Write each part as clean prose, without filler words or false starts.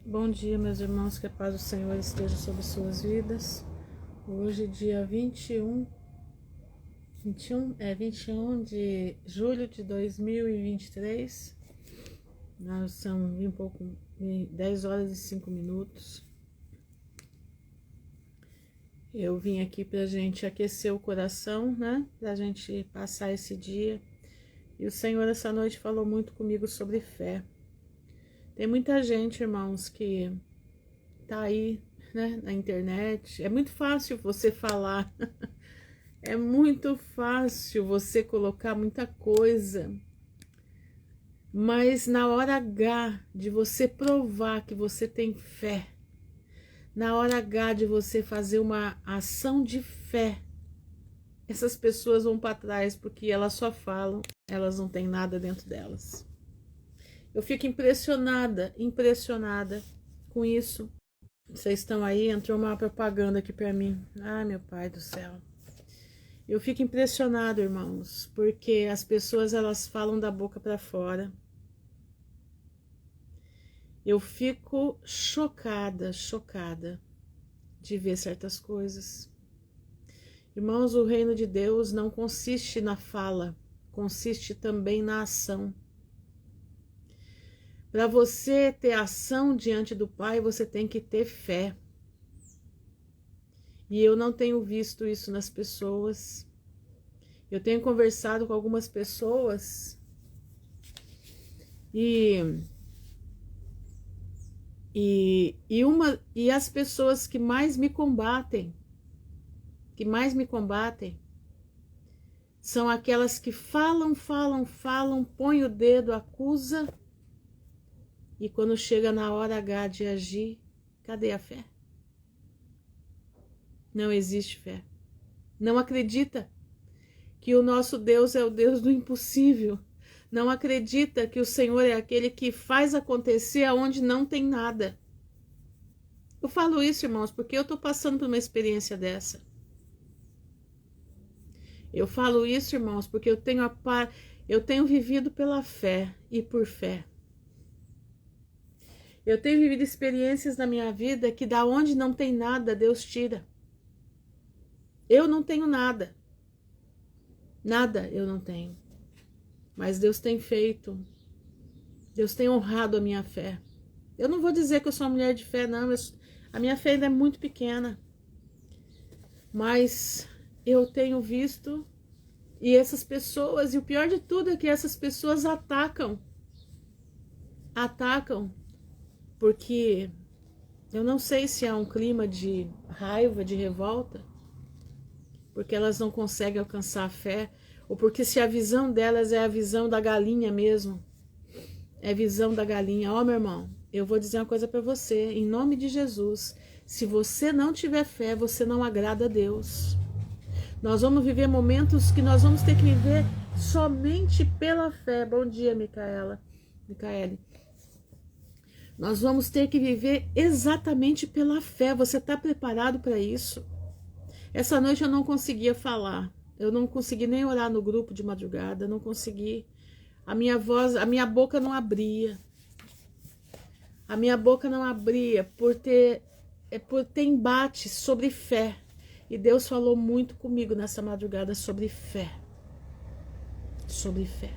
Bom dia, meus irmãos, que a paz do Senhor esteja sobre suas vidas. Hoje, dia 21 de julho de 2023. Nós são 10 horas e 5 minutos. Eu vim aqui pra gente aquecer o coração, né? Pra gente passar esse dia. E o Senhor essa noite falou muito comigo sobre fé. Tem muita gente, irmãos, que tá aí, né, na internet. É muito fácil você falar, é muito fácil você colocar muita coisa, mas na hora H de você provar que você tem fé, na hora H de você fazer uma ação de fé, essas pessoas vão para trás porque elas só falam, elas não têm nada dentro delas. Eu fico impressionada com isso. Vocês estão aí? Entrou uma propaganda aqui para mim. Ai, meu pai do céu. Eu fico impressionado, irmãos, porque as pessoas elas falam da boca para fora. Eu fico chocada de ver certas coisas. Irmãos, o reino de Deus não consiste na fala, consiste também na ação. Para você ter ação diante do Pai, você tem que ter fé. E eu não tenho visto isso nas pessoas. Eu tenho conversado com algumas pessoas e as pessoas que mais me combatem, são aquelas que falam, põem o dedo, acusa, e quando chega na hora H de agir, cadê a fé? Não existe fé. Não acredita que o nosso Deus é o Deus do impossível. Não acredita que o Senhor é aquele que faz acontecer aonde não tem nada. Eu falo isso, irmãos, porque eu estou passando por uma experiência dessa. Eu falo isso, irmãos, porque eu tenho vivido pela fé e por fé. Eu tenho vivido experiências na minha vida que da onde não tem nada, Deus tira. Eu não tenho nada. Nada eu não tenho. Mas Deus tem feito. Deus tem honrado a minha fé. Eu não vou dizer que eu sou uma mulher de fé, não. A minha fé ainda é muito pequena. Mas eu tenho visto. E essas pessoas, e o pior de tudo é que essas pessoas atacam. Porque eu não sei se há um clima de raiva, de revolta, porque elas não conseguem alcançar a fé, ou porque se a visão delas é a visão da galinha mesmo, é visão da galinha. Ó, meu irmão, eu vou dizer uma coisa para você, em nome de Jesus, se você não tiver fé, você não agrada a Deus. Nós vamos viver momentos que nós vamos ter que viver somente pela fé. Bom dia, Micaele. Nós vamos ter que viver exatamente pela fé. Você está preparado para isso? Essa noite eu não conseguia falar. Eu não consegui nem orar no grupo de madrugada. Não consegui. A minha boca não abria. A minha boca não abria por ter embate sobre fé. E Deus falou muito comigo nessa madrugada sobre fé. Sobre fé.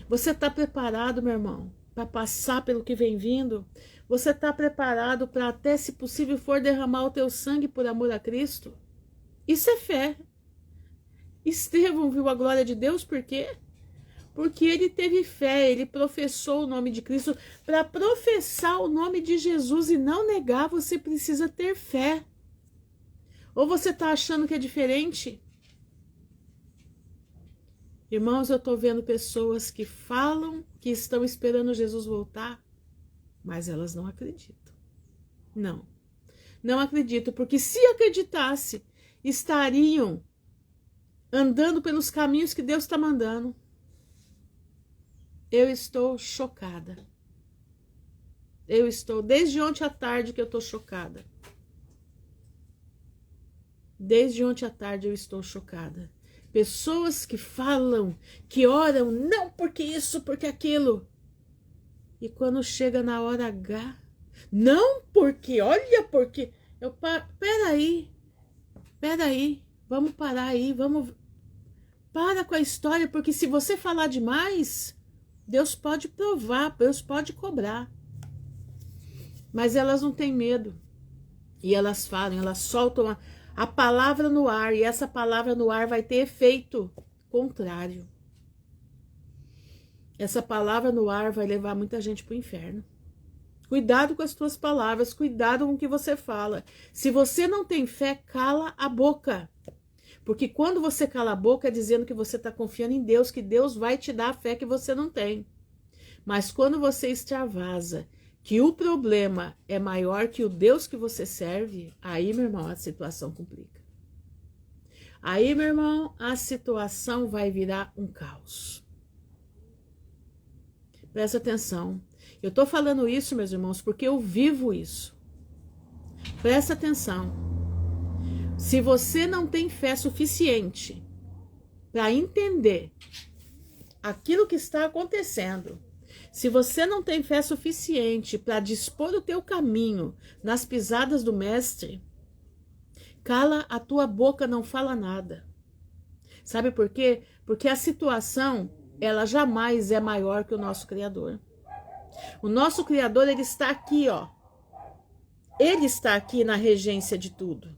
Você está preparado, meu irmão, para passar pelo que vem vindo? Você está preparado para até, se possível for, derramar o teu sangue por amor a Cristo? Isso é fé. Estevão viu a glória de Deus, por quê? Porque ele teve fé, ele professou o nome de Cristo. Para professar o nome de Jesus e não negar, você precisa ter fé. Ou você está achando que é diferente? Irmãos, eu estou vendo pessoas que falam que estão esperando Jesus voltar, mas elas não acreditam. Não acredito, porque se acreditasse, estariam andando pelos caminhos que Deus está mandando. Eu estou chocada. Desde ontem à tarde que eu estou chocada. Desde ontem à tarde eu estou chocada. Pessoas que falam, que oram, não porque isso, porque aquilo. E quando chega na hora H, não porque, olha porque, peraí, vamos parar aí, para com a história, porque se você falar demais, Deus pode provar, Deus pode cobrar. Mas elas não têm medo. E elas falam, elas soltam a palavra no ar, e essa palavra no ar vai ter efeito contrário. Essa palavra no ar vai levar muita gente para o inferno. Cuidado com as tuas palavras, cuidado com o que você fala. Se você não tem fé, cala a boca. Porque quando você cala a boca, é dizendo que você está confiando em Deus, que Deus vai te dar a fé que você não tem. Mas quando você extravasa que o problema é maior que o Deus que você serve, aí, meu irmão, a situação complica. Aí, meu irmão, a situação vai virar um caos. Presta atenção. Eu tô falando isso, meus irmãos, porque eu vivo isso. Presta atenção. Se você não tem fé suficiente para entender aquilo que está acontecendo, se você não tem fé suficiente para dispor o teu caminho nas pisadas do mestre, cala a tua boca, não fala nada. Sabe por quê? Porque a situação, ela jamais é maior que o nosso Criador. O nosso Criador, ele está aqui, ó. Ele está aqui na regência de tudo.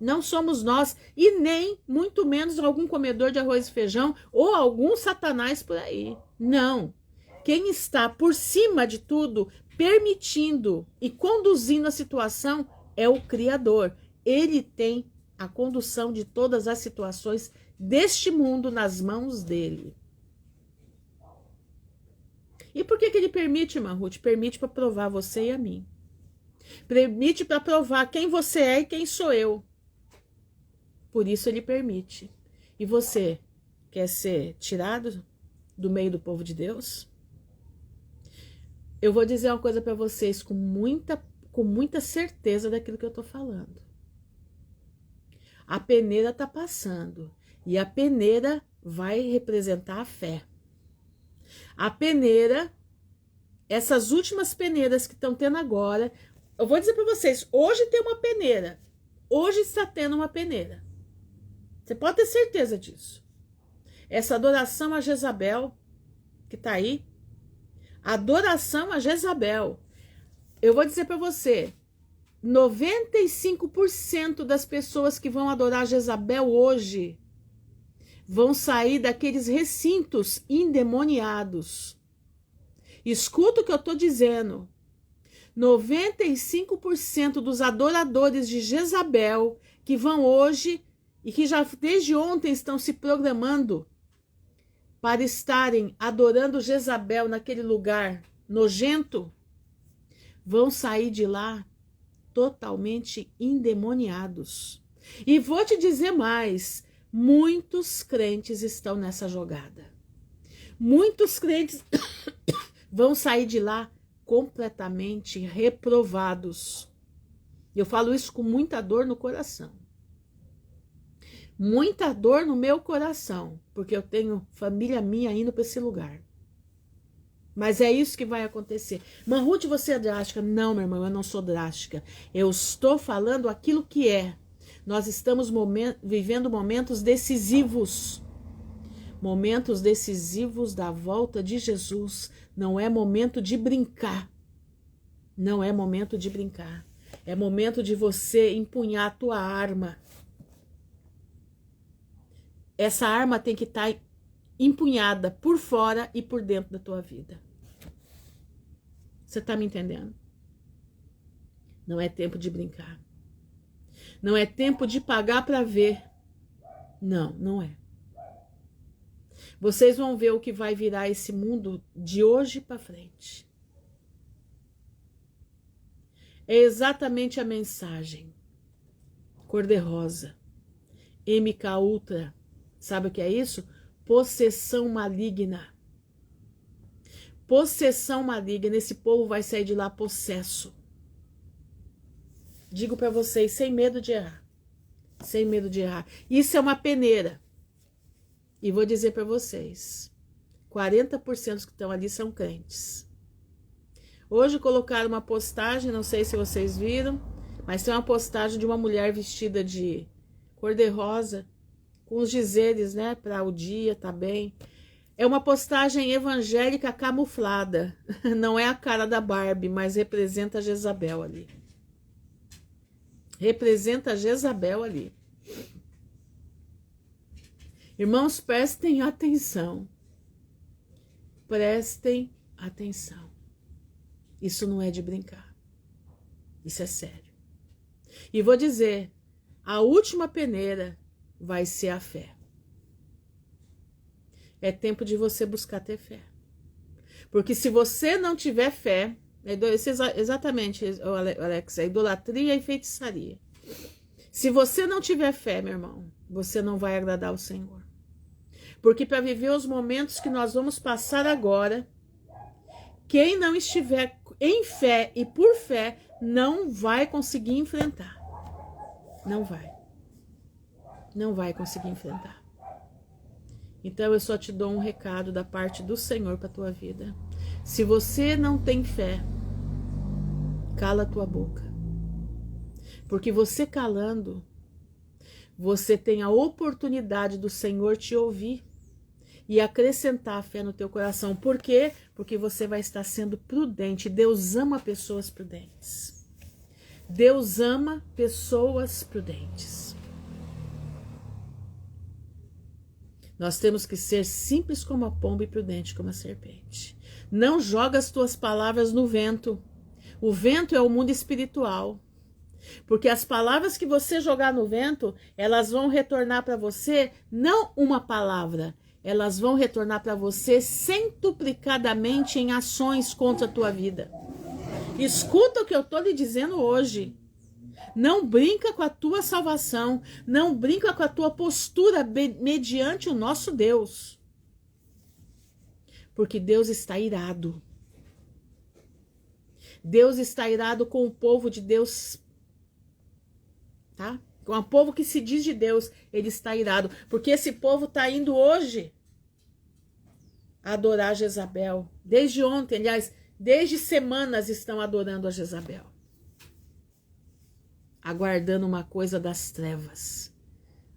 Não somos nós, e nem, muito menos, algum comedor de arroz e feijão ou algum satanás por aí. Não. Quem está por cima de tudo, permitindo e conduzindo a situação, é o Criador. Ele tem a condução de todas as situações deste mundo nas mãos dele. E por que ele permite, irmã Ruth? Permite para provar você e a mim. Permite para provar quem você é e quem sou eu. Por isso ele permite. E você quer ser tirado do meio do povo de Deus? Eu vou dizer uma coisa para vocês com muita certeza daquilo que eu estou falando. A peneira está passando. E a peneira vai representar a fé. A peneira, essas últimas peneiras que estão tendo agora, eu vou dizer para vocês, hoje tem uma peneira. Hoje está tendo uma peneira. Você pode ter certeza disso. Essa adoração a Jezabel, que está aí, adoração a Jezabel. Eu vou dizer para você, 95% das pessoas que vão adorar Jezabel hoje vão sair daqueles recintos endemoniados. Escuta o que eu estou dizendo. 95% dos adoradores de Jezabel que vão hoje e que já desde ontem estão se programando para estarem adorando Jezabel naquele lugar nojento, vão sair de lá totalmente endemoniados. E vou te dizer mais, muitos crentes estão nessa jogada. Muitos crentes vão sair de lá completamente reprovados. Eu falo isso com muita dor no coração. Muita dor no meu coração, porque eu tenho família minha indo para esse lugar. Mas é isso que vai acontecer. Irmã Ruth, você é drástica? Não, meu irmão, eu não sou drástica. Eu estou falando aquilo que é. Nós estamos vivendo momentos decisivos. Momentos decisivos da volta de Jesus. Não é momento de brincar. Não é momento de brincar. É momento de você empunhar a tua arma. Essa arma tem que estar empunhada por fora e por dentro da tua vida. Você está me entendendo? Não é tempo de brincar. Não é tempo de pagar para ver. Não, não é. Vocês vão ver o que vai virar esse mundo de hoje para frente. É exatamente a mensagem. Cor-de-rosa. MK Ultra. Sabe o que é isso? Possessão maligna. Possessão maligna. Esse povo vai sair de lá possesso. Digo para vocês, sem medo de errar. Sem medo de errar. Isso é uma peneira. E vou dizer para vocês, 40% que estão ali são crentes. Hoje colocaram uma postagem, não sei se vocês viram, mas tem uma postagem de uma mulher vestida de cor-de-rosa, com os dizeres, né, para o dia, tá bem. É uma postagem evangélica camuflada. Não é a cara da Barbie, mas representa a Jezabel ali. Representa a Jezabel ali. Irmãos, prestem atenção. Prestem atenção. Isso não é de brincar. Isso é sério. E vou dizer, a última peneira vai ser a fé. É tempo de você buscar ter fé. Porque se você não tiver fé, exatamente, Alex, é idolatria e feitiçaria. Se você não tiver fé, meu irmão, você não vai agradar o Senhor. Porque para viver os momentos que nós vamos passar agora, quem não estiver em fé e por fé, não vai conseguir enfrentar. Não vai. Não vai conseguir enfrentar. Então eu só te dou um recado da parte do Senhor para a tua vida. Se você não tem fé, cala a tua boca. Porque você calando, você tem a oportunidade do Senhor te ouvir e acrescentar a fé no teu coração. Por quê? Porque você vai estar sendo prudente. Deus ama pessoas prudentes. Deus ama pessoas prudentes. Nós temos que ser simples como a pomba e prudente como a serpente. Não joga as tuas palavras no vento. O vento é o mundo espiritual. Porque as palavras que você jogar no vento, elas vão retornar para você, não uma palavra, elas vão retornar para você centuplicadamente em ações contra a tua vida. Escuta o que eu estou lhe dizendo hoje. Não brinca com a tua salvação, não brinca com a tua postura mediante o nosso Deus. Porque Deus está irado. Deus está irado com o povo de Deus, tá? Com o povo que se diz de Deus, ele está irado. Porque esse povo está indo hoje adorar Jezabel. Desde ontem, aliás, desde semanas estão adorando a Jezabel. Aguardando uma coisa das trevas.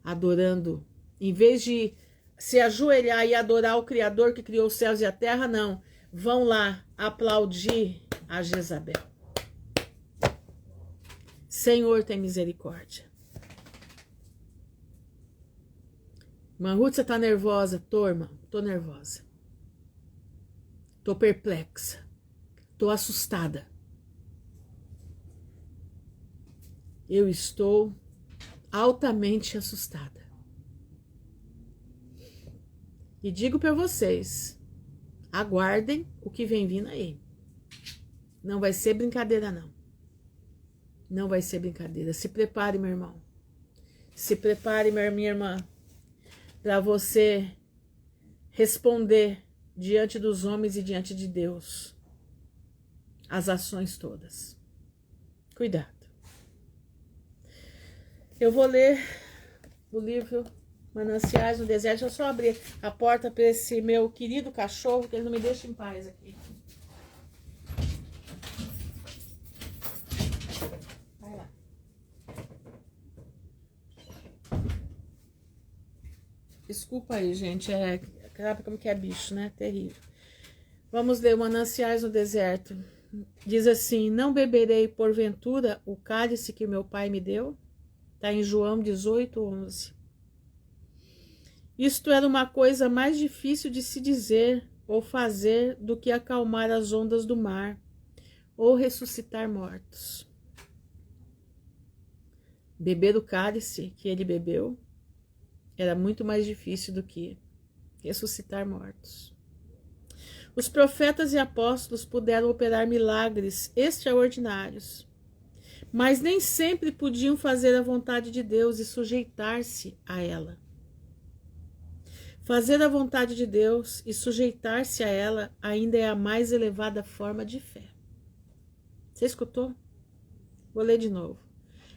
Adorando. Em vez de se ajoelhar e adorar o Criador que criou os céus e a terra, não. Vão lá aplaudir a Jezabel. Senhor, tem misericórdia. Irmã Ruth, você tá nervosa? Tô, irmã. Tô nervosa. Tô perplexa. Tô assustada. Eu estou altamente assustada. E digo para vocês, aguardem o que vem vindo aí. Não vai ser brincadeira, não. Não vai ser brincadeira. Se prepare, meu irmão. Se prepare, minha irmã, para você responder diante dos homens e diante de Deus as ações todas. Cuidado. Eu vou ler o livro Mananciais no Deserto. Deixa eu só abrir a porta para esse meu querido cachorro, que ele não me deixa em paz aqui. Vai lá. Desculpa aí, gente. Como que é bicho, né? Terrível. Vamos ler o Mananciais no Deserto. Diz assim: não beberei porventura o cálice que meu pai me deu? Está em João 18:11. Isto era uma coisa mais difícil de se dizer ou fazer do que acalmar as ondas do mar ou ressuscitar mortos. Beber o cálice que ele bebeu era muito mais difícil do que ressuscitar mortos. Os profetas e apóstolos puderam operar milagres extraordinários, mas nem sempre podiam fazer a vontade de Deus e sujeitar-se a ela. Fazer a vontade de Deus e sujeitar-se a ela ainda é a mais elevada forma de fé. Você escutou? Vou ler de novo.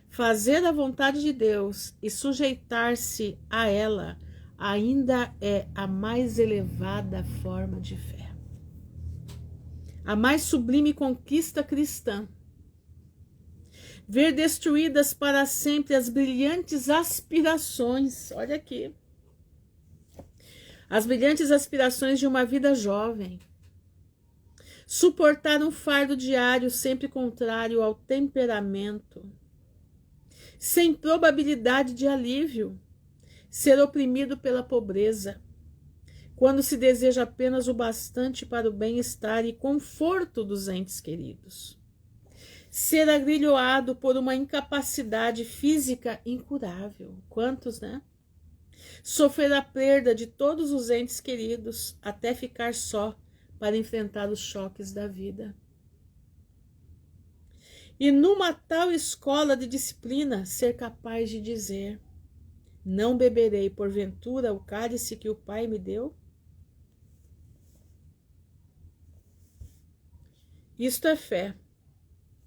Fazer a vontade de Deus e sujeitar-se a ela ainda é a mais elevada forma de fé. a mais sublime conquista cristã. Ver destruídas para sempre as brilhantes aspirações, olha aqui, as brilhantes aspirações de uma vida jovem. Suportar um fardo diário sempre contrário ao temperamento, sem probabilidade de alívio, ser oprimido pela pobreza, quando se deseja apenas o bastante para o bem-estar e conforto dos entes queridos. Ser agrilhoado por uma incapacidade física incurável. Quantos, né? Sofrer a perda de todos os entes queridos até ficar só para enfrentar os choques da vida. E numa tal escola de disciplina, ser capaz de dizer: não beberei porventura o cálice que o Pai me deu? Isto é fé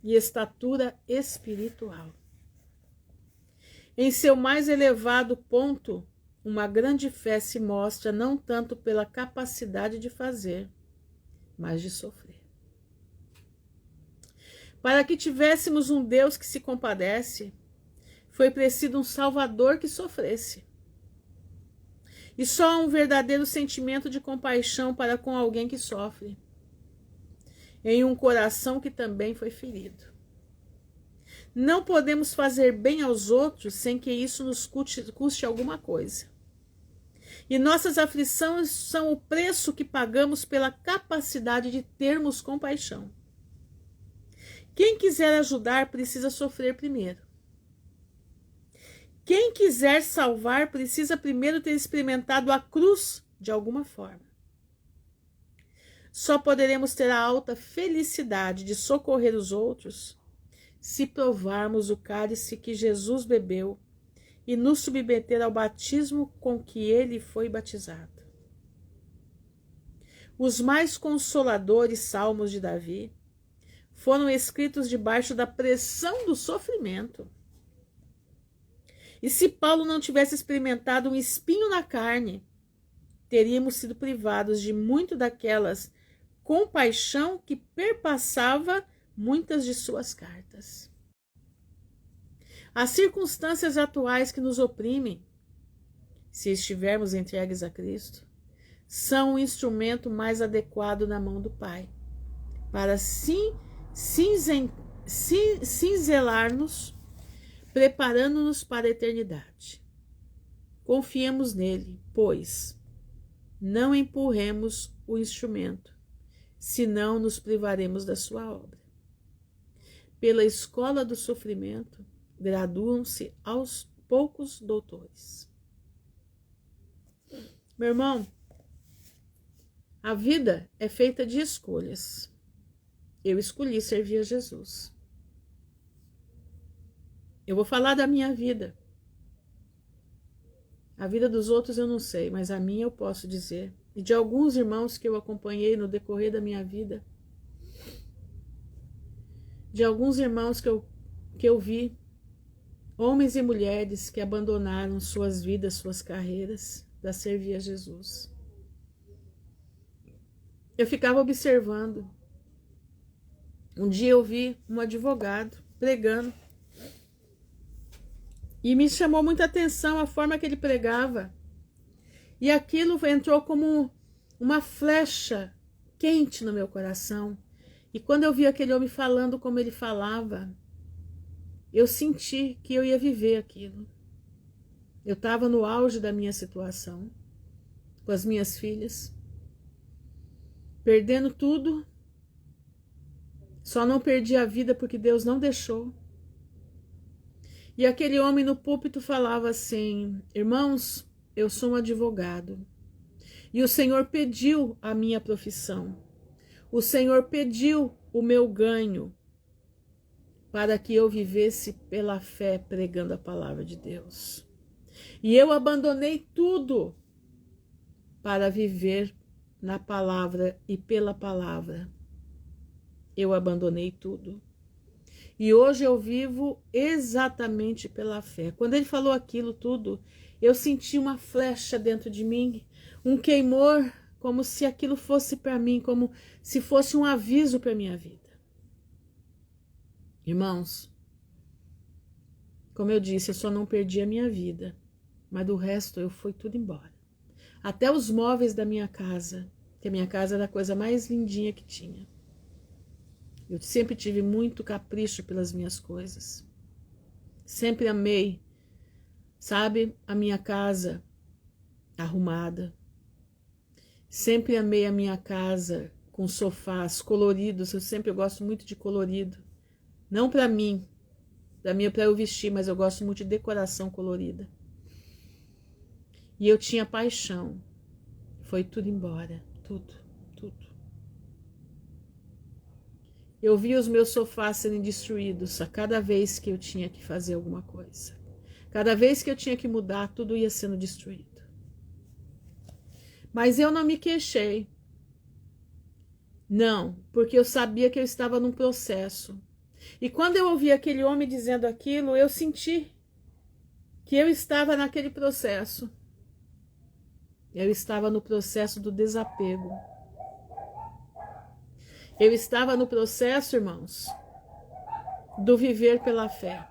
e estatura espiritual. Em seu mais elevado ponto, uma grande fé se mostra não tanto pela capacidade de fazer, mas de sofrer. Para que tivéssemos um Deus que se compadece, foi preciso um Salvador que sofresse. E só há um verdadeiro sentimento de compaixão para com alguém que sofre, em um coração que também foi ferido. Não podemos fazer bem aos outros sem que isso nos custe alguma coisa. E nossas aflições são o preço que pagamos pela capacidade de termos compaixão. Quem quiser ajudar precisa sofrer primeiro. Quem quiser salvar precisa primeiro ter experimentado a cruz de alguma forma. Só poderemos ter a alta felicidade de socorrer os outros se provarmos o cálice que Jesus bebeu e nos submeter ao batismo com que ele foi batizado. Os mais consoladores salmos de Davi foram escritos debaixo da pressão do sofrimento. E se Paulo não tivesse experimentado um espinho na carne, teríamos sido privados de muito daquelas compaixão que perpassava muitas de suas cartas. As circunstâncias atuais que nos oprimem, se estivermos entregues a Cristo, são um instrumento mais adequado na mão do Pai, para cinzelar-nos, preparando-nos para a eternidade. Confiemos nele, pois não empurremos o instrumento, senão nos privaremos da sua obra. Pela escola do sofrimento, graduam-se aos poucos doutores. Meu irmão, a vida é feita de escolhas. Eu escolhi servir a Jesus. Eu vou falar da minha vida. A vida dos outros eu não sei, mas a minha eu posso dizer. E de alguns irmãos que eu acompanhei no decorrer da minha vida. De alguns irmãos que eu vi, homens e mulheres que abandonaram suas vidas, suas carreiras, para servir a Jesus. Eu ficava observando. Um dia eu vi um advogado pregando. E me chamou muita atenção a forma que ele pregava. E aquilo entrou como uma flecha quente no meu coração. E quando eu vi aquele homem falando como ele falava, eu senti que eu ia viver aquilo. Eu estava no auge da minha situação, com as minhas filhas, perdendo tudo. Só não perdi a vida porque Deus não deixou. E aquele homem no púlpito falava assim: irmãos, eu sou um advogado. E o Senhor pediu a minha profissão. O Senhor pediu o meu ganho para que eu vivesse pela fé pregando a palavra de Deus. E eu abandonei tudo para viver na palavra e pela palavra. Eu abandonei tudo. E hoje eu vivo exatamente pela fé. Quando ele falou aquilo tudo, eu senti uma flecha dentro de mim, um queimor como se aquilo fosse para mim, como se fosse um aviso para minha vida. Irmãos, como eu disse, eu só não perdi a minha vida, mas do resto eu fui tudo embora. Até os móveis da minha casa, que a minha casa era a coisa mais lindinha que tinha. Eu sempre tive muito capricho pelas minhas coisas. Sempre amei, sabe, a minha casa arrumada. Sempre amei a minha casa com sofás coloridos. Eu gosto muito de colorido. Não para mim, para eu vestir, mas eu gosto muito de decoração colorida. E eu tinha paixão. Foi tudo embora, tudo. Eu via os meus sofás sendo destruídos a cada vez que eu tinha que fazer alguma coisa. Cada vez que eu tinha que mudar, tudo ia sendo destruído. Mas eu não me queixei. Não, porque eu sabia que eu estava num processo. E quando eu ouvi aquele homem dizendo aquilo, eu senti que eu estava naquele processo. Eu estava no processo do desapego. Eu estava no processo, irmãos, do viver pela fé.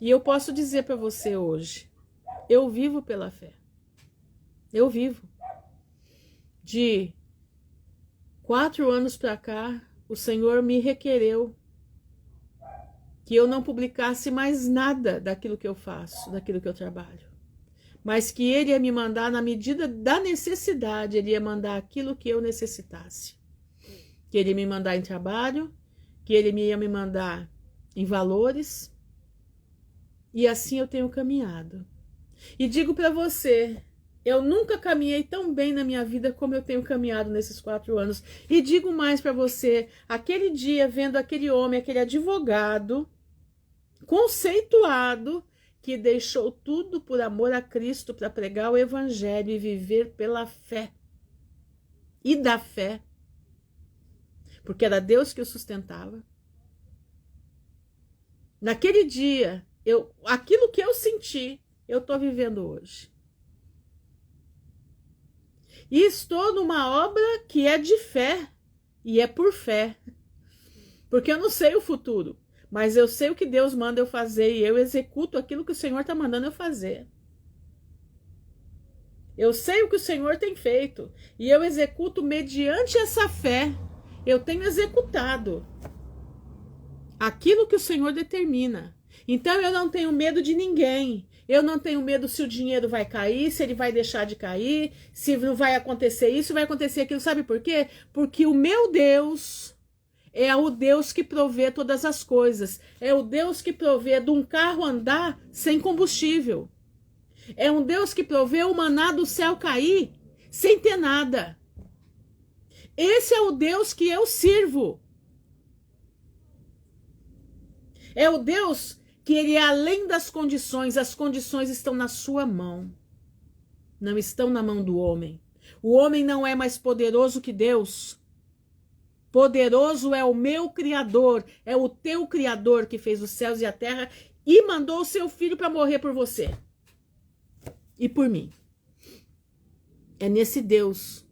E eu posso dizer para você hoje, eu vivo pela fé. Eu vivo. De 4 anos para cá, o Senhor me requereu que eu não publicasse mais nada daquilo que eu faço, daquilo que eu trabalho. Mas que Ele ia me mandar na medida da necessidade, Ele ia mandar aquilo que eu necessitasse. Que Ele ia me mandar em trabalho, que Ele ia me mandar em valores. E assim eu tenho caminhado. E digo para você, eu nunca caminhei tão bem na minha vida como eu tenho caminhado nesses 4 anos. E digo mais para você, aquele dia vendo aquele homem, aquele advogado conceituado, que deixou tudo por amor a Cristo para pregar o Evangelho e viver pela fé. E da fé. Porque era Deus que o sustentava. Naquele dia, aquilo que eu senti, eu estou vivendo hoje. E estou numa obra que é de fé. E é por fé. Porque eu não sei o futuro. Mas eu sei o que Deus manda eu fazer e eu executo aquilo que o Senhor está mandando eu fazer. Eu sei o que o Senhor tem feito e eu executo mediante essa fé. Eu tenho executado aquilo que o Senhor determina. Então eu não tenho medo de ninguém. Eu não tenho medo se o dinheiro vai cair, se ele vai deixar de cair, se não vai acontecer isso, vai acontecer aquilo. Sabe por quê? Porque o meu Deus é o Deus que provê todas as coisas. É o Deus que provê de um carro andar sem combustível. É um Deus que provê o maná do céu cair sem ter nada. Esse é o Deus que eu sirvo. É o Deus que ele é além das condições. As condições estão na sua mão. Não estão na mão do homem. O homem não é mais poderoso que Deus. Poderoso é o meu Criador, é o teu Criador que fez os céus e a terra e mandou o seu filho para morrer por você e por mim. É nesse Deus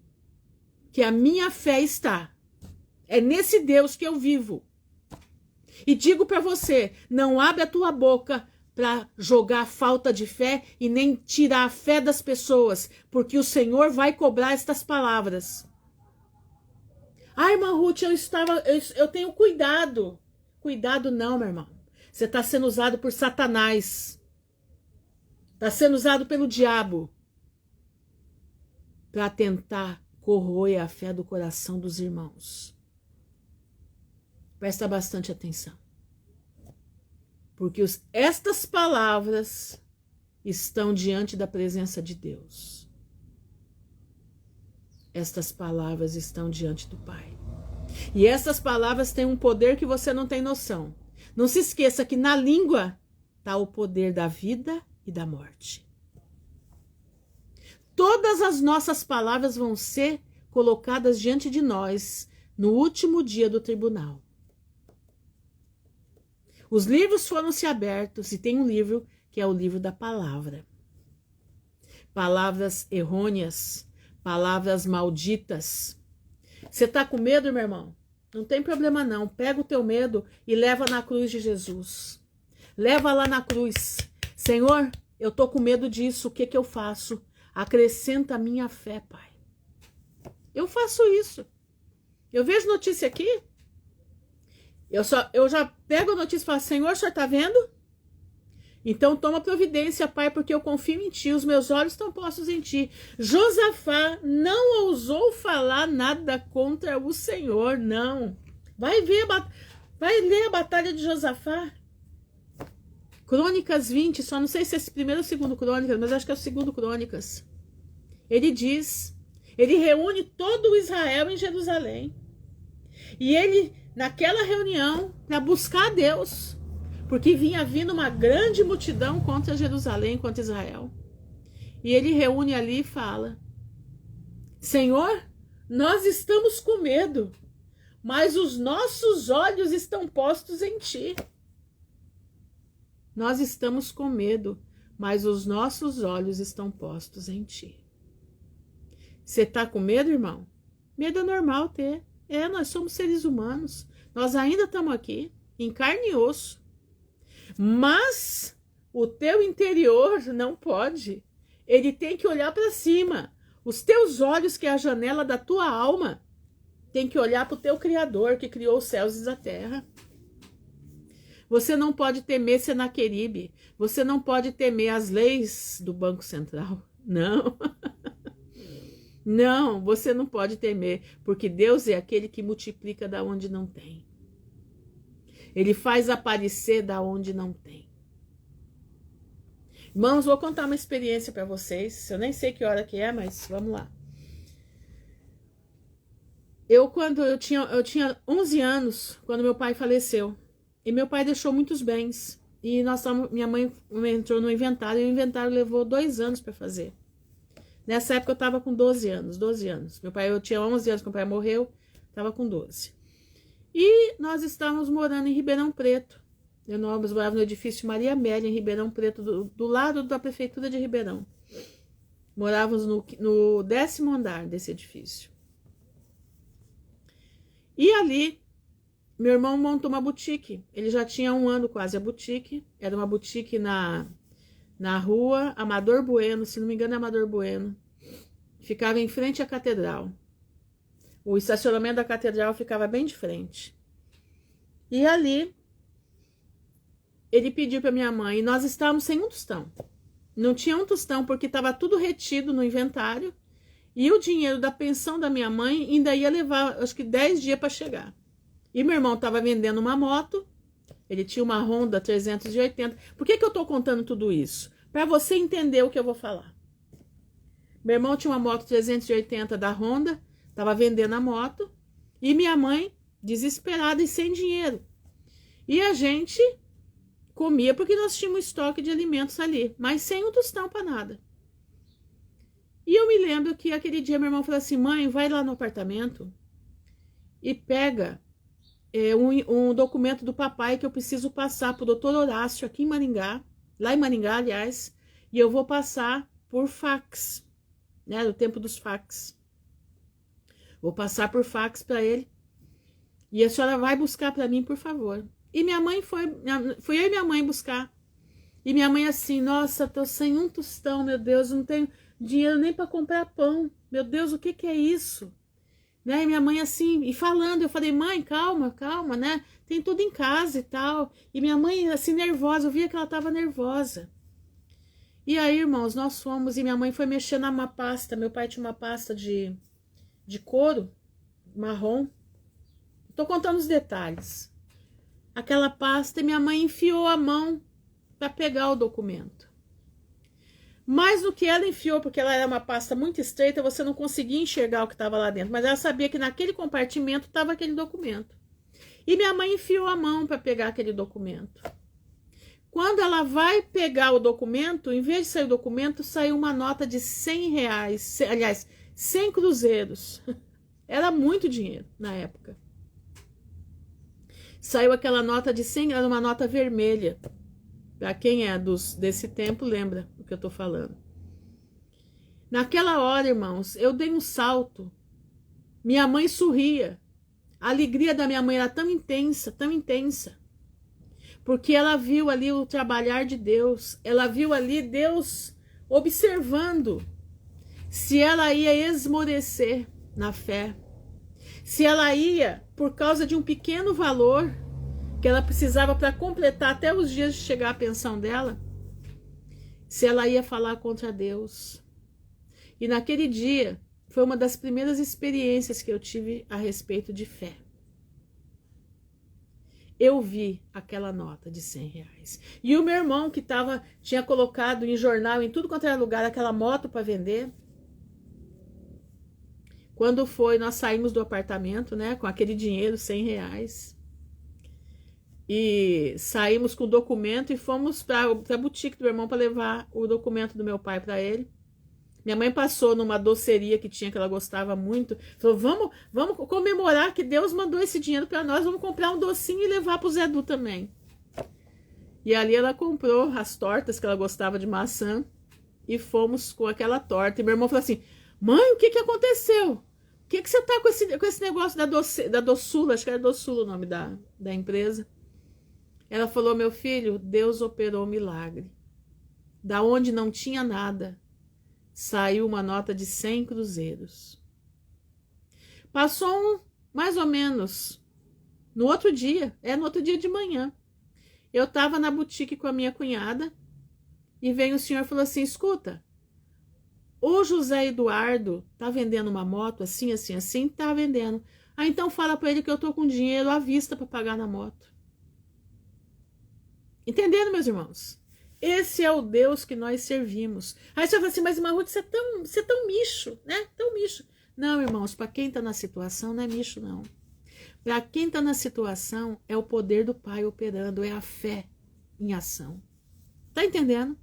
que a minha fé está. É nesse Deus que eu vivo. E digo para você, não abre a tua boca para jogar falta de fé e nem tirar a fé das pessoas, porque o Senhor vai cobrar estas palavras. Ai, irmã Ruth, eu tenho cuidado. Cuidado não, meu irmão. Você está sendo usado por Satanás. Está sendo usado pelo diabo. Para tentar corroer a fé do coração dos irmãos. Presta bastante atenção. Porque estas palavras estão diante da presença de Deus. Estas palavras estão diante do Pai. E essas palavras têm um poder que você não tem noção. Não se esqueça que na língua está o poder da vida e da morte. Todas as nossas palavras vão ser colocadas diante de nós no último dia do tribunal. Os livros foram-se abertos e tem um livro que é o livro da palavra. palavras errôneas, palavras malditas. Você está com medo, meu irmão? Não tem problema não. Pega o teu medo e leva na cruz de Jesus. Leva lá na cruz. Senhor, eu tô com medo disso. O que que eu faço? Acrescenta a minha fé, Pai. Eu faço isso. Eu vejo notícia aqui. Eu já pego a notícia e falo, Senhor, o senhor tá vendo? Então toma providência, Pai, porque eu confio em Ti, os meus olhos estão postos em Ti. Josafá não ousou falar nada contra o Senhor, não. Vai ler a batalha de Josafá. Crônicas 20, só não sei se é esse primeiro ou segundo Crônicas, mas acho que é o segundo Crônicas. Ele diz, ele reúne todo o Israel em Jerusalém. E ele, naquela reunião, para buscar a Deus, porque vinha vindo uma grande multidão contra Jerusalém, contra Israel. E ele reúne ali e fala, Senhor, nós estamos com medo, mas os nossos olhos estão postos em Ti. Nós estamos com medo, mas os nossos olhos estão postos em Ti. Você está com medo, irmão? Medo é normal ter. Nós somos seres humanos. Nós ainda estamos aqui, em carne e osso. Mas o teu interior não pode. Ele tem que olhar para cima. Os teus olhos, que é a janela da tua alma, tem que olhar para o teu Criador, que criou os céus e a terra. Você não pode temer Senaqueribe. Você não pode temer as leis do Banco Central. Não. Não, você não pode temer, porque Deus é aquele que multiplica da onde não tem. Ele faz aparecer da onde não tem. Irmãos, vou contar uma experiência para vocês. Eu nem sei que hora que é, mas vamos lá. Quando eu tinha 11 anos, quando meu pai faleceu. E meu pai deixou muitos bens. E minha mãe entrou no inventário, e o inventário levou 2 anos para fazer. Nessa época eu estava com 12 anos. Eu tinha 11 anos quando meu pai morreu, estava com 12. E nós estávamos morando em Ribeirão Preto. Nós morávamos no edifício Maria Amélia, em Ribeirão Preto, do lado da prefeitura de Ribeirão. Morávamos no 10º andar desse edifício. E ali, meu irmão montou uma boutique. Ele já tinha 1 ano quase a boutique. Era uma boutique na rua Amador Bueno, se não me engano é Amador Bueno. Ficava em frente à catedral. O estacionamento da catedral ficava bem de frente. E ali, ele pediu para minha mãe, e nós estávamos sem um tostão. Não tinha um tostão, porque estava tudo retido no inventário, e o dinheiro da pensão da minha mãe ainda ia levar, acho que 10 dias para chegar. E meu irmão estava vendendo uma moto, ele tinha uma Honda 380. Por que eu estou contando tudo isso? Para você entender o que eu vou falar. Meu irmão tinha uma moto 380 da Honda, estava vendendo a moto, e minha mãe, desesperada e sem dinheiro. E a gente comia porque nós tínhamos estoque de alimentos ali, mas sem um tostão para nada. E eu me lembro que aquele dia meu irmão falou assim, mãe, vai lá no apartamento e pega um documento do papai que eu preciso passar para o doutor Horácio aqui em Maringá, lá em Maringá, aliás, e eu vou passar por fax, né, do tempo dos fax. Vou passar por fax para ele. E a senhora vai buscar para mim, por favor. E minha mãe fui eu e minha mãe buscar. E minha mãe assim, nossa, tô sem um tostão, meu Deus, não tenho dinheiro nem para comprar pão. Meu Deus, o que que é isso? Né? E minha mãe assim, e falando, eu falei, mãe, calma, calma, né? Tem tudo em casa e tal. E minha mãe assim, nervosa, eu via que ela tava nervosa. E aí, irmãos, nós fomos, e minha mãe foi mexer numa pasta, meu pai tinha uma pasta de couro marrom. Tô contando os detalhes. Aquela pasta, e minha mãe enfiou a mão para pegar o documento. Mas no que ela enfiou, porque ela era uma pasta muito estreita, você não conseguia enxergar o que estava lá dentro, mas ela sabia que naquele compartimento estava aquele documento. E minha mãe enfiou a mão para pegar aquele documento. Quando ela vai pegar o documento, em vez de sair o documento, saiu uma nota de R$100, aliás, 100 cruzeiros. Era muito dinheiro na época. Saiu aquela nota de 100, era uma nota vermelha. Para quem é desse tempo, lembra o que eu tô falando. Naquela hora, irmãos, eu dei um salto. Minha mãe sorria. A alegria da minha mãe era tão intensa, porque ela viu ali o trabalhar de Deus, ela viu ali Deus observando se ela ia esmorecer na fé, se ela ia, por causa de um pequeno valor que ela precisava para completar até os dias de chegar a pensão dela, se ela ia falar contra Deus. E naquele dia, foi uma das primeiras experiências que eu tive a respeito de fé. Eu vi aquela nota de R$100. E o meu irmão, que tinha colocado em jornal, em tudo quanto era lugar, aquela moto para vender. Quando nós saímos do apartamento, né, com aquele dinheiro, R$100. E saímos com o documento e fomos para a boutique do meu irmão para levar o documento do meu pai para ele. Minha mãe passou numa doceria que tinha, que ela gostava muito. Falou, vamos comemorar que Deus mandou esse dinheiro para nós. Vamos comprar um docinho e levar para o Zé Du também. E ali ela comprou as tortas, que ela gostava de maçã. E fomos com aquela torta. E meu irmão falou assim, mãe, o que aconteceu? O que você tá com esse negócio da Doçula? Acho que era Doçula o nome da empresa. Ela falou, meu filho, Deus operou um milagre. Da onde não tinha nada, saiu uma nota de 100 cruzeiros. Passou mais ou menos, no outro dia de manhã, eu estava na boutique com a minha cunhada, e veio o senhor e falou assim, escuta, o José Eduardo tá vendendo uma moto assim, assim, assim, tá vendendo. Ah, então fala para ele que eu tô com dinheiro à vista para pagar na moto. Entenderam, meus irmãos? Esse é o Deus que nós servimos. Aí você fala assim, mas Ruth, você é tão micho, né? Tão micho. Não, irmãos, para quem está na situação não é micho, não. Para quem está na situação é o poder do Pai operando, é a fé em ação. Tá entendendo?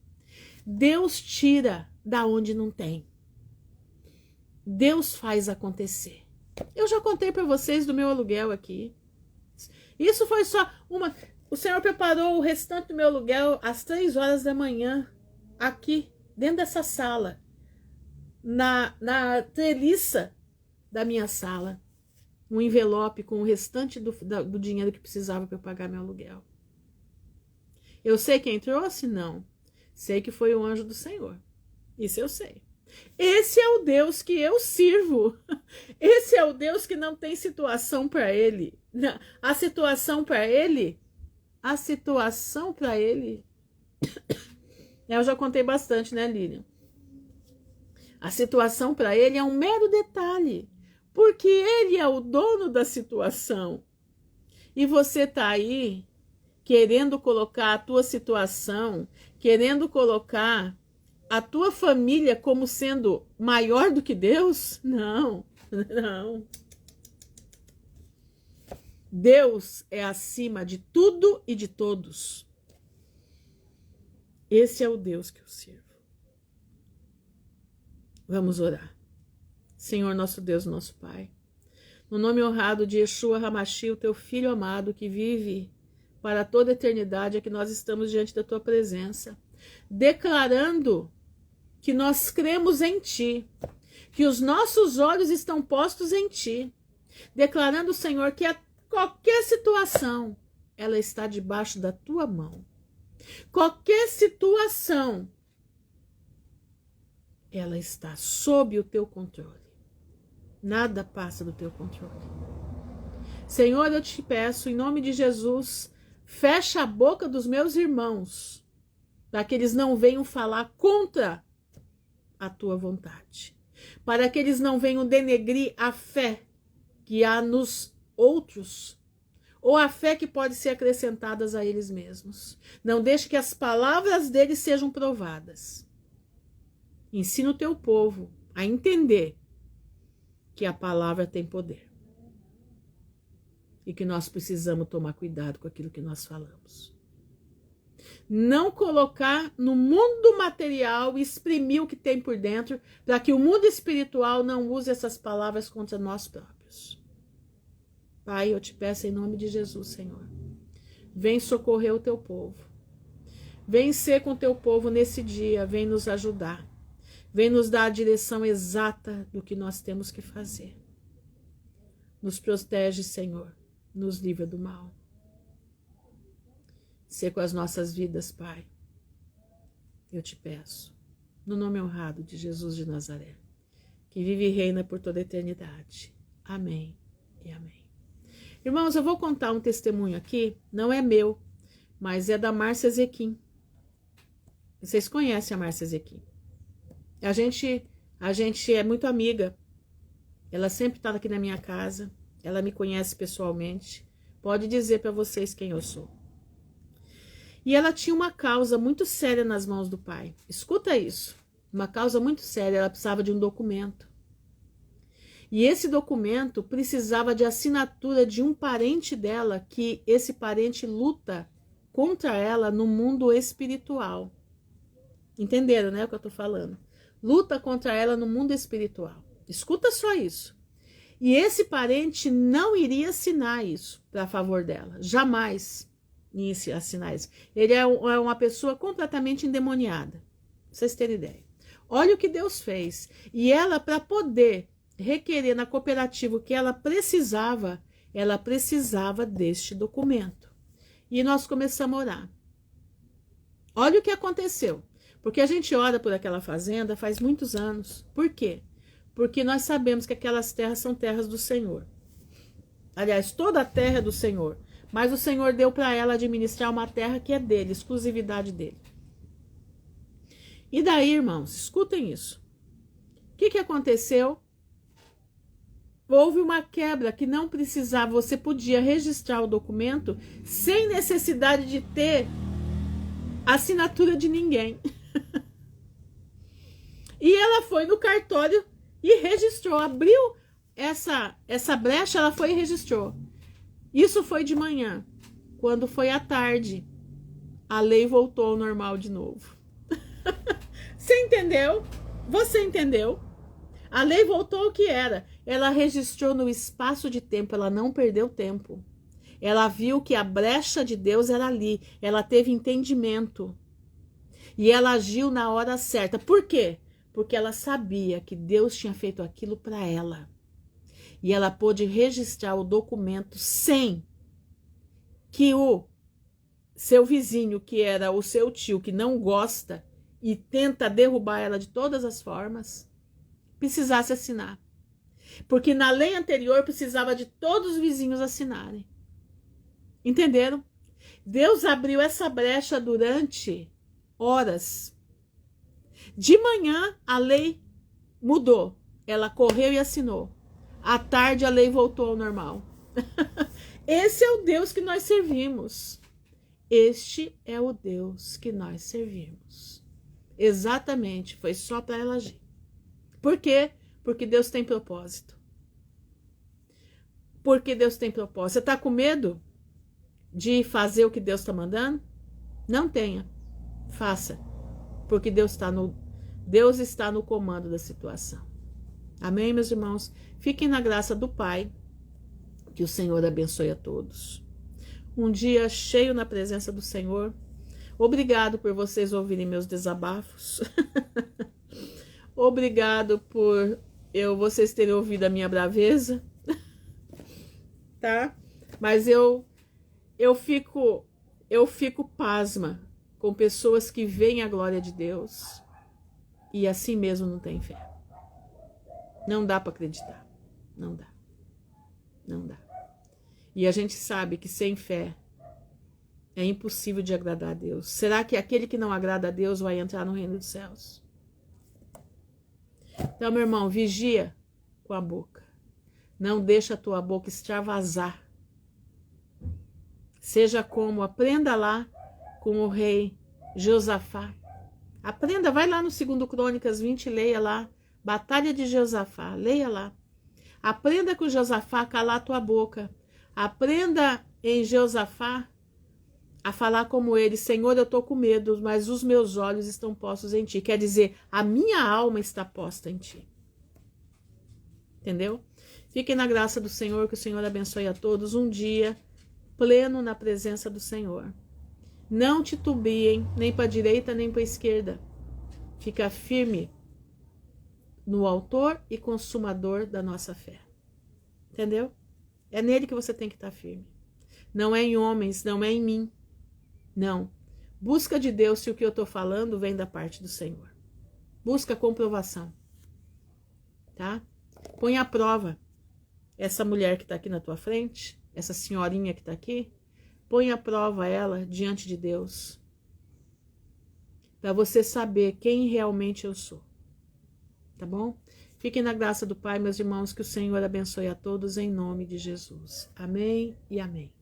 Deus tira da onde não tem. Deus faz acontecer. Eu já contei para vocês do meu aluguel aqui. Isso foi só uma... O Senhor preparou o restante do meu aluguel às 3 horas da manhã, aqui, dentro dessa sala, na treliça da minha sala, um envelope com o restante do dinheiro que precisava para eu pagar meu aluguel. Eu sei quem trouxe? Não. Sei que foi o anjo do Senhor. Isso eu sei. Esse é o Deus que eu sirvo. Esse é o Deus que não tem situação para ele. A situação para ele... eu já contei bastante, né, Lilian? A situação para ele é um mero detalhe, porque ele é o dono da situação. E você tá aí querendo colocar a tua situação, querendo colocar a tua família como sendo maior do que Deus? Não, não. Deus é acima de tudo e de todos. Esse é o Deus que eu sirvo. Vamos orar. Senhor, nosso Deus, nosso Pai, no nome honrado de Yeshua Hamashi, o teu Filho amado que vive para toda a eternidade, é que nós estamos diante da tua presença, declarando que nós cremos em ti, que os nossos olhos estão postos em ti, declarando, Senhor, que qualquer situação, ela está debaixo da tua mão. Qualquer situação, ela está sob o teu controle. Nada passa do teu controle. Senhor, eu te peço, em nome de Jesus, fecha a boca dos meus irmãos, para que eles não venham falar contra a tua vontade, para que eles não venham denegrir a fé que há nos outros, ou a fé que pode ser acrescentadas a eles mesmos. Não deixe que as palavras deles sejam provadas. Ensina o teu povo a entender que a palavra tem poder e que nós precisamos tomar cuidado com aquilo que nós falamos. Não colocar no mundo material e exprimir o que tem por dentro, para que o mundo espiritual não use essas palavras contra nós próprios. Pai, eu te peço em nome de Jesus, Senhor, vem socorrer o teu povo, vem ser com o teu povo nesse dia, vem nos ajudar, Vem nos dar a direção exata do que nós temos que fazer. Nos protege, Senhor. Nos livra do mal. Sê com as nossas vidas, Pai. Eu te peço, no nome honrado de Jesus de Nazaré, que vive e reina por toda a eternidade. Amém e amém. Irmãos, eu vou contar um testemunho aqui, não é meu, mas é da Márcia Zequim. Vocês conhecem a Márcia Zequim. A gente é muito amiga. Ela sempre está aqui na minha casa. Ela me conhece pessoalmente. Pode dizer para vocês quem eu sou. E ela tinha uma causa muito séria nas mãos do pai. Escuta isso. Uma causa muito séria. Ela precisava de um documento. E esse documento precisava de assinatura de um parente dela, que esse parente luta contra ela no mundo espiritual. Entenderam, né, o que eu tô falando? Luta contra ela no mundo espiritual. Escuta só isso. E esse parente não iria assinar isso a favor dela. Jamais ia assinar isso. Ele é uma pessoa completamente endemoniada. Pra vocês terem ideia. Olha o que Deus fez. E ela, para poder requerer na cooperativa o que ela precisava deste documento. E nós começamos a orar. Olha o que aconteceu. Porque a gente ora por aquela fazenda faz muitos anos. Por quê? Porque nós sabemos que aquelas terras são terras do Senhor. Aliás, toda a terra é do Senhor. Mas o Senhor deu para ela administrar uma terra que é dele, exclusividade dele. E daí, irmãos, escutem isso. O que aconteceu? Houve uma quebra que não precisava, você podia registrar o documento sem necessidade de ter assinatura de ninguém. E ela foi no cartório e registrou, abriu essa brecha, ela foi e registrou. Isso foi de manhã. Quando foi à tarde, a lei voltou ao normal de novo. Você entendeu? Você entendeu? A lei voltou ao que era. Ela registrou no espaço de tempo, ela não perdeu tempo. Ela viu que a brecha de Deus era ali. Ela teve entendimento. E ela agiu na hora certa. Por quê? Porque ela sabia que Deus tinha feito aquilo para ela. E ela pôde registrar o documento sem que o seu vizinho, que era o seu tio, que não gosta e tenta derrubar ela de todas as formas, precisasse assinar. Porque na lei anterior precisava de todos os vizinhos assinarem. Entenderam? Deus abriu essa brecha durante horas. De manhã a lei mudou. Ela correu e assinou. À tarde a lei voltou ao normal. Esse é o Deus que nós servimos. Este é o Deus que nós servimos. Exatamente, foi só para ela agir. Por quê? Porque Deus tem propósito. Porque Deus tem propósito. Você está com medo de fazer o que Deus está mandando? Não tenha. Faça. Porque Deus está no comando da situação. Amém, meus irmãos? Fiquem na graça do Pai. Que o Senhor abençoe a todos. Um dia cheio na presença do Senhor. Obrigado por vocês ouvirem meus desabafos. Obrigado por vocês terem ouvido a minha braveza. Tá? Mas eu fico pasma com pessoas que veem a glória de Deus e assim mesmo não tem fé. Não dá para acreditar. Não dá. Não dá. E a gente sabe que sem fé é impossível de agradar a Deus. Será que aquele que não agrada a Deus vai entrar no reino dos céus? Então, meu irmão, vigia com a boca. Não deixa a tua boca extravasar. Seja como, aprenda lá com o rei Josafá. Aprenda, vai lá no 2 Crônicas 20, leia lá. Batalha de Josafá, leia lá. Aprenda com Josafá a calar a tua boca. Aprenda em Josafá a falar como ele: Senhor, eu estou com medo, mas os meus olhos estão postos em ti. Quer dizer, a minha alma está posta em ti. Entendeu? Fiquem na graça do Senhor, que o Senhor abençoe a todos. Um dia pleno na presença do Senhor. Não titubiem, nem para a direita, nem para a esquerda. Fica firme no autor e consumador da nossa fé. Entendeu? É nele que você tem que estar firme. Não é em homens, não é em mim. Não. Busca de Deus se o que eu estou falando vem da parte do Senhor. Busca comprovação. Tá? Põe à prova essa mulher que está aqui na tua frente, essa senhorinha que está aqui, põe à prova ela diante de Deus, para você saber quem realmente eu sou. Tá bom? Fiquem na graça do Pai, meus irmãos, que o Senhor abençoe a todos em nome de Jesus. Amém e amém.